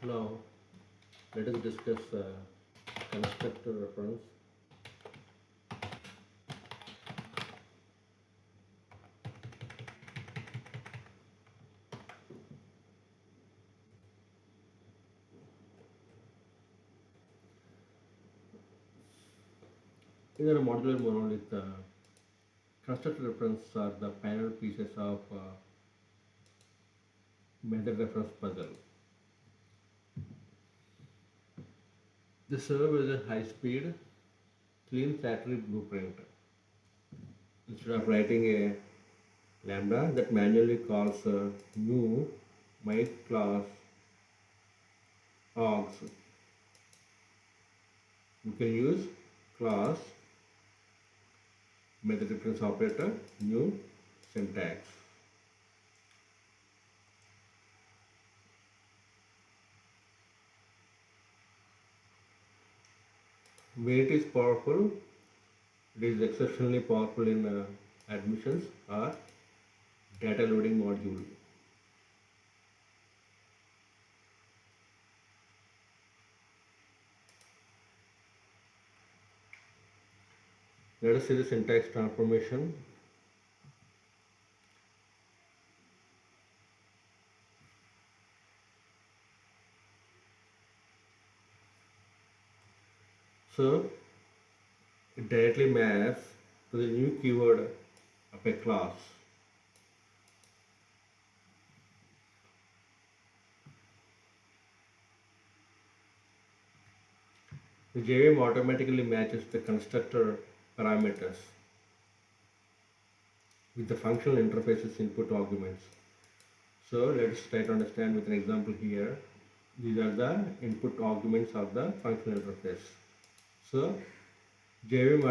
Now, let us discuss constructor reference. In a modular monolith, constructor reference are the panel pieces of method reference puzzle. They serve as a high-speed, clean factory blueprint. Instead of writing a lambda that manually calls new my class args, you can use class method reference operator new syntax. Where it is powerful, it is exceptionally powerful in admissions or data loading module. Let us see the syntax transformation. So it directly maps to the new keyword of a class. The JVM automatically matches the constructor parameters with the functional interface's input arguments. So let's try to understand with an example here. These are the input arguments of the functional interface. So JVM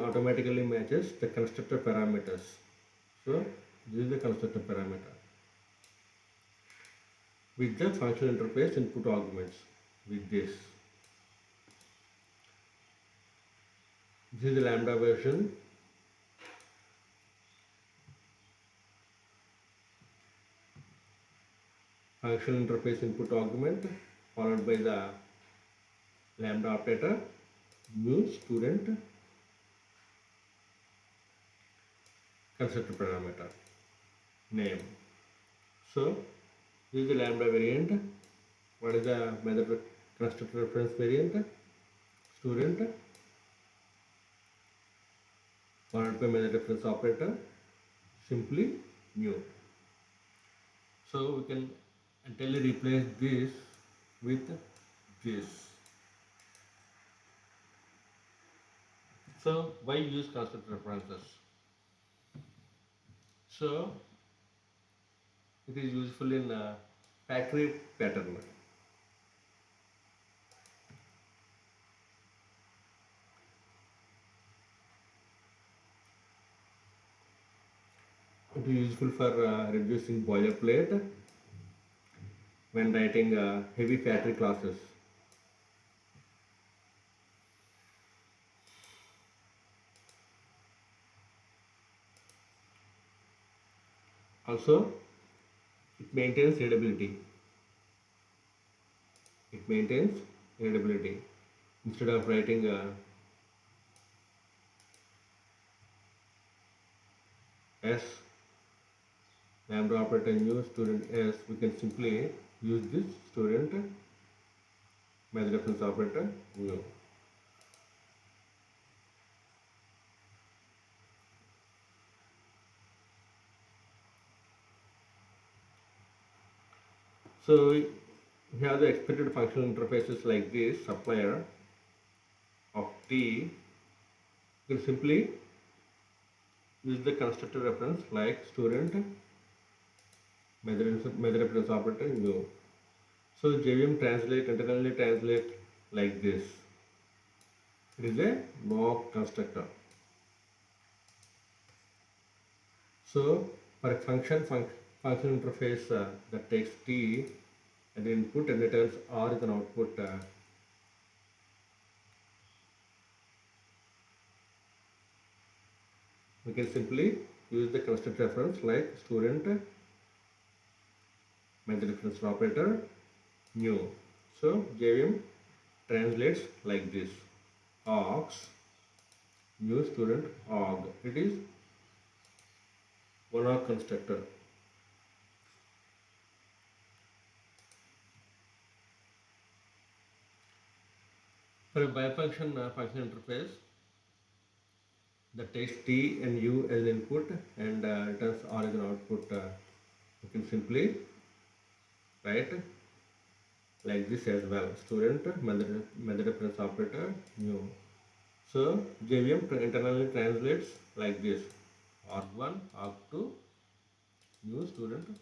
automatically matches the constructor parameters. So this is the constructor parameter with the functional interface input arguments with this. This is the lambda version. Functional interface input argument followed by the lambda operator new student constructor parameter name. So this is the lambda variant. What is the method constructor reference variant? Student followed by method reference operator simply new. So we can entirely replace this with this. So why use constructor references? So it is useful in factory pattern. It is useful for reducing boilerplate when writing heavy factory classes. Also, it maintains readability. It maintains readability. Instead of writing S lambda operator new student S, we can simply use this student method reference operator new. So we have the expected functional interfaces like this supplier of T. You can simply use the constructor reference like student method reference operator new. So JVM internally translate like this. It is a mock constructor. So for a function interface that takes T as an input and returns R as an output, we can simply use the constructor reference like student method reference operator new. So JVM translates like this: Ox new student org. It is one of constructor. For a bifunction function interface, the text T and U as input and returns R as an output. You can simply write like this as well: student method reference operator new. So JVM internally translates like this: arg1 arg2 new student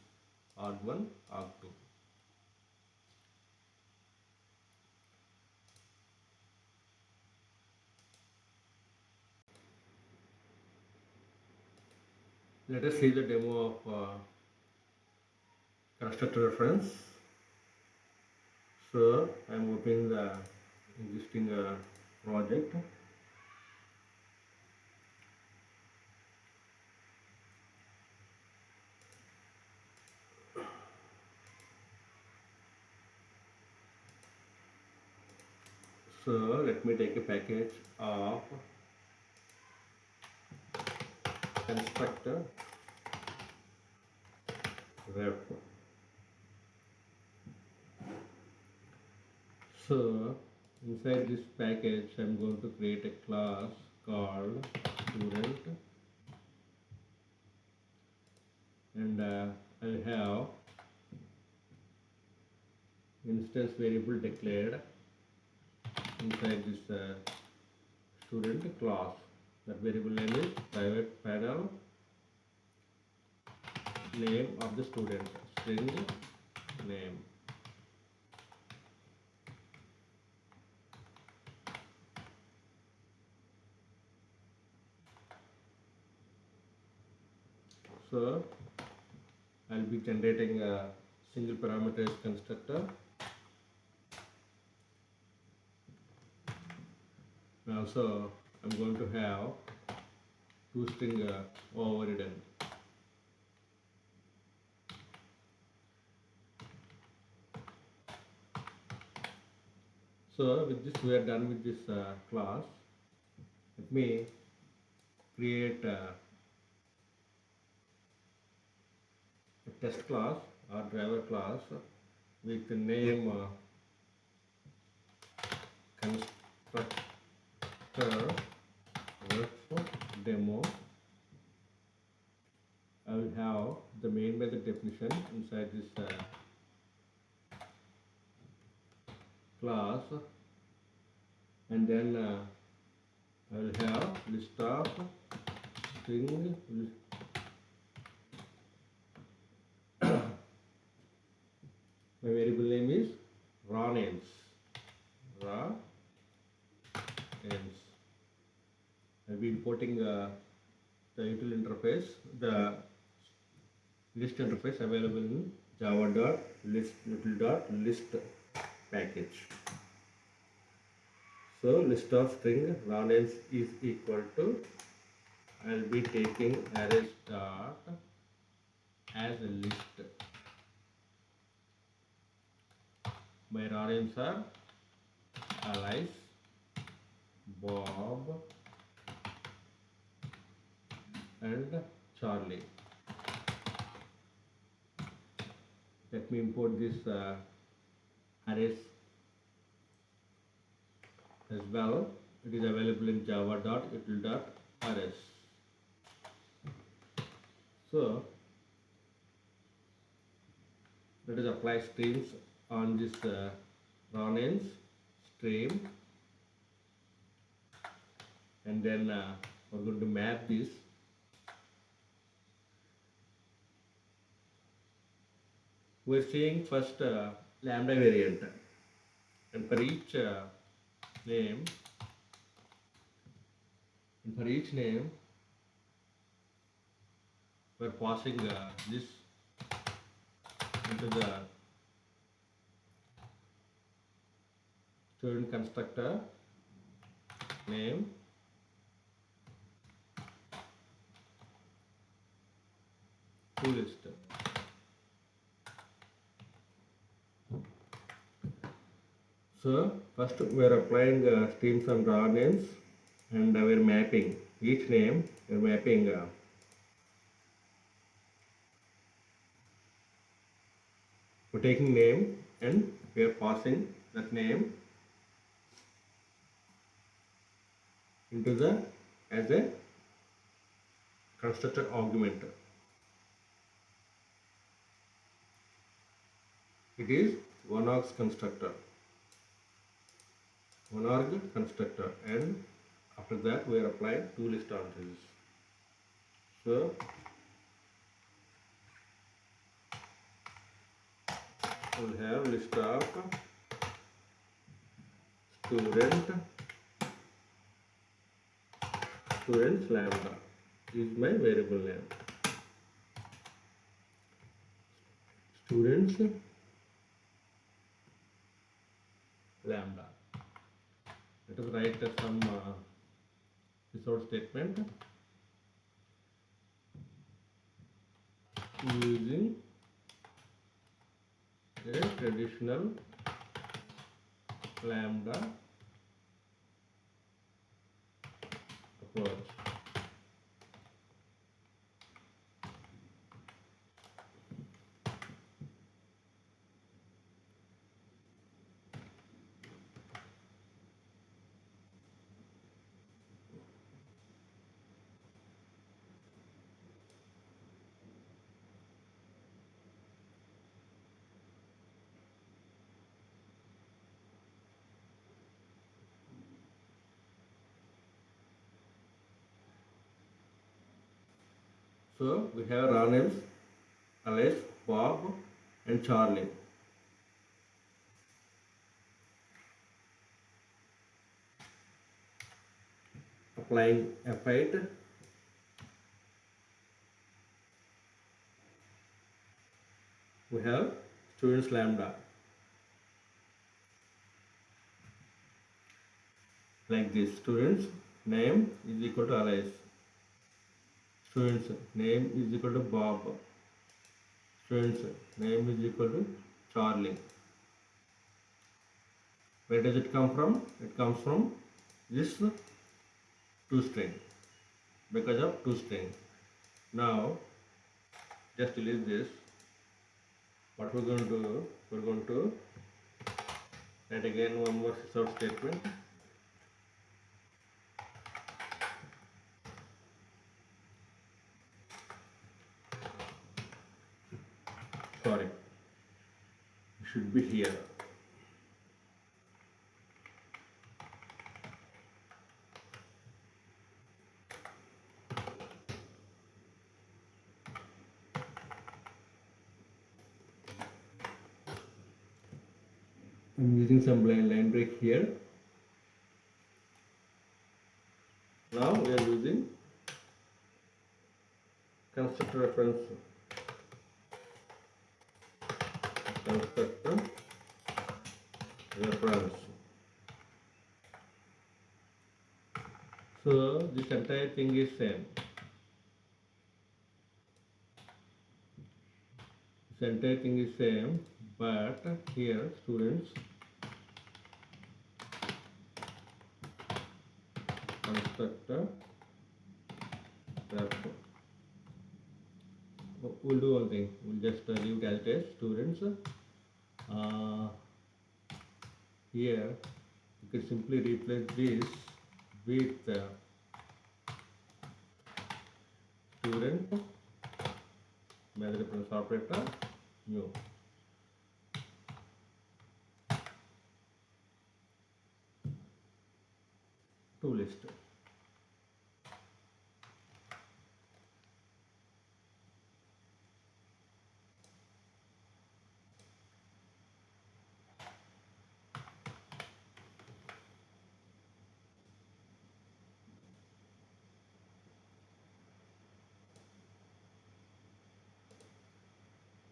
arg1 arg2. Let us see the demo of constructor reference. So I am opening the existing project. So let me take a package of constructor ref. So inside this package I am going to create a class called student, and I'll have instance variable declared inside this student class. That variable name is private panel name of the student, string name. So I'll be generating a single parameterized constructor. And also I'm going to have two string overridden. So with this we are done with this class. Let me create a test class or driver class with the name constructor ref demo. I will have the main method definition inside this class, and then I will have list of string. My variable name is raw names. Raw names. I'll be importing the util interface, the list interface available in java.list package. So list of string raw names is equal to, I'll be taking array start as a list. My raw names are Alice, Bob, and Charlie. Let me import this arrays as well. It is available in java.util.arrays. So let us apply streams on this raw names stream, and then we're going to map this. We're seeing first lambda variant, and for each name, we're passing this into the student constructor name, to list. So first we are applying streams and raw names, and we are mapping each name. We are mapping we're taking name and we are passing that name into the as a constructor argument. It is one arg constructor, and after that we are applying two list entries. So we'll have list of students lambda is my variable name. Students lambda. Let us write some resource statement using a traditional lambda approach. So we have raw names Alice, Bob, and Charlie. Applying F8, we have students lambda. Like this, students name is equal to Alice. Students name is equal to Bob. Students name is equal to Charlie. Where does it come from? It comes from this toString, because of toString. Now just delete this. What we're going to do, we're going to write again one more sysouts statement. Sorry, it should be here. I'm using some line break here. Now we are using constructor reference. Constructor reference. So this entire thing is same. This entire thing is same, but here students constructor reference. We'll do one thing. We'll just leave it as it is. Students. Here you can simply replace this with student math reference operator new. To list.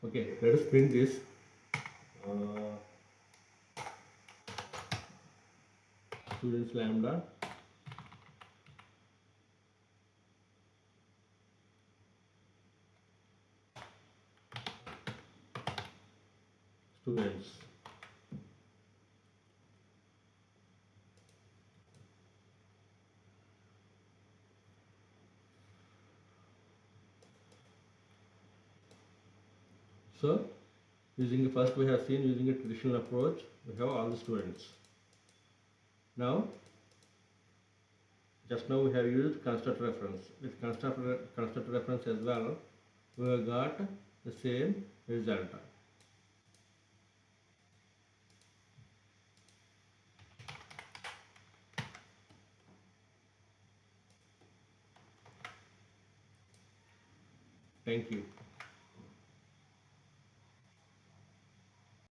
Okay, let us print this. Students lambda students. So first we have seen using a traditional approach, we have all the students. Now just now we have used constructor reference. With constructor reference as well, we have got the same result. Thank you.